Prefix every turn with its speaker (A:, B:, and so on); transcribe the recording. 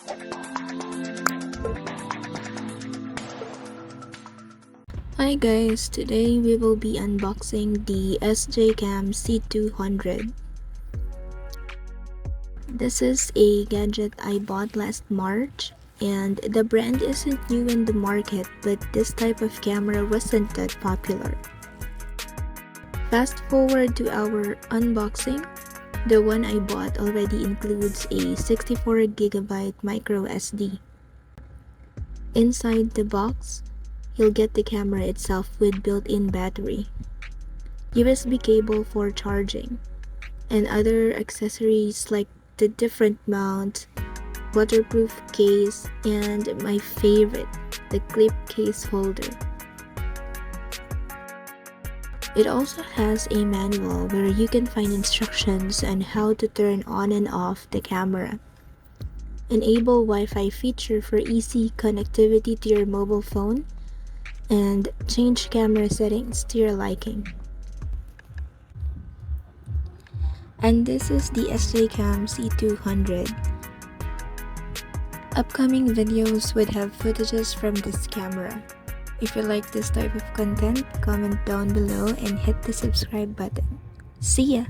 A: Hi guys, today we will be unboxing the SJCAM C200. This is a gadget I bought last March, and the brand isn't new in the market, but this type of camera wasn't that popular. Fast forward to our unboxing. The one I bought already includes a 64GB micro SD. Inside the box, you'll get the camera itself with built-in battery, USB cable for charging, and other accessories like the different mount, waterproof case, and my favorite, the clip case holder. It also has a manual where you can find instructions on how to turn on and off the camera. Enable Wi-Fi feature for easy connectivity to your mobile phone, and change camera settings to your liking. And this is the SJCAM C200. Upcoming videos would have footages from this camera. If you like this type of content, comment down below and hit the subscribe button. See ya!